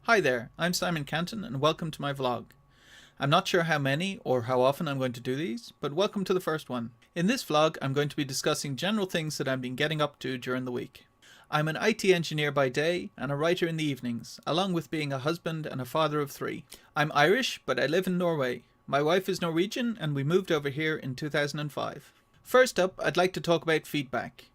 Hi there, I'm Simon Canton and welcome to my vlog. I'm not sure how many or how often I'm going to do these, but welcome to the first one. In this vlog I'm going to be discussing general things that I've been getting up to during the week. I'm an IT engineer by day and a writer in the evenings, along with being a husband and a father of 3. I'm Irish, but I live in Norway. My wife is Norwegian and we moved over here in 2005. First up, I'd like to talk about feedback.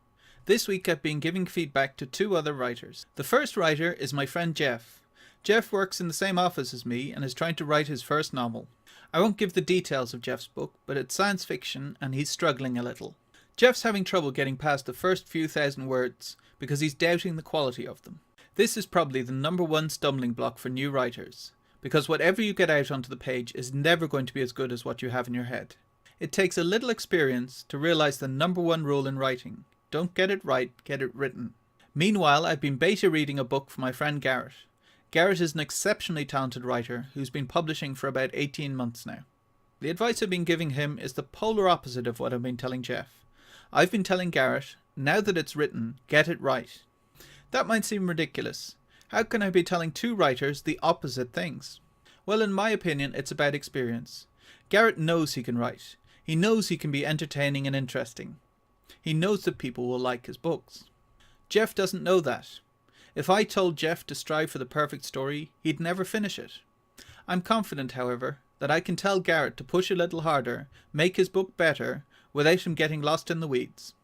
This week I've been giving feedback to 2 other writers. The first writer is my friend Jeff. Jeff works in the same office as me and is trying to write his first novel. I won't give the details of Jeff's book, but it's science fiction and he's struggling a little. Jeff's having trouble getting past the first few thousand words because he's doubting the quality of them. This is probably the #1 stumbling block for new writers, because whatever you get out onto the page is never going to be as good as what you have in your head. It takes a little experience to realize the #1 rule in writing: don't get it right, get it written. Meanwhile, I've been beta reading a book for my friend Garrett. Garrett is an exceptionally talented writer who's been publishing for about 18 months now. The advice I've been giving him is the polar opposite of what I've been telling Jeff. I've been telling Garrett, now that it's written, get it right. That might seem ridiculous. How can I be telling 2 writers the opposite things? Well, in my opinion, it's about experience. Garrett knows he can write. He knows he can be entertaining and interesting. He knows that people will like his books. Jeff doesn't know that. If I told Jeff to strive for the perfect story, he'd never finish it. I'm confident, however, that I can tell Garrett to push a little harder, make his book better, without him getting lost in the weeds.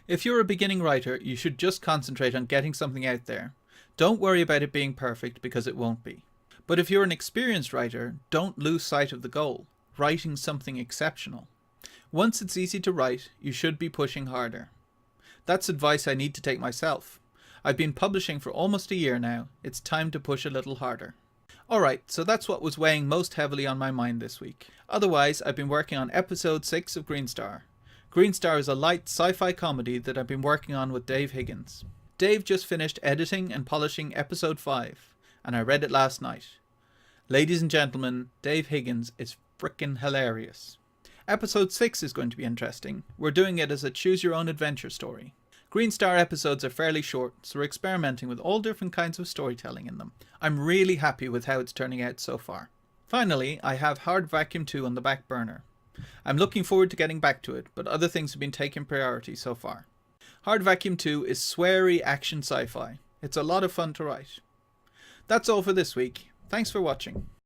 If you're a beginning writer, you should just concentrate on getting something out there. Don't worry about it being perfect, because it won't be. But if you're an experienced writer, don't lose sight of the goal: writing something exceptional. Once it's easy to write, you should be pushing harder. That's advice I need to take myself. I've been publishing for almost a year now. It's time to push a little harder. Alright, so that's what was weighing most heavily on my mind this week. Otherwise, I've been working on episode 6 of Green Star. Green Star is a light sci-fi comedy that I've been working on with Dave Higgins. Dave just finished editing and polishing episode 5, and I read it last night. Ladies and gentlemen, Dave Higgins is frickin' hilarious. Episode 6 is going to be interesting. We're doing it as a choose-your-own-adventure story. Green Star episodes are fairly short, so we're experimenting with all different kinds of storytelling in them. I'm really happy with how it's turning out so far. Finally, I have Hard Vacuum 2 on the back burner. I'm looking forward to getting back to it, but other things have been taking priority so far. Hard Vacuum 2 is sweary action sci-fi. It's a lot of fun to write. That's all for this week. Thanks for watching.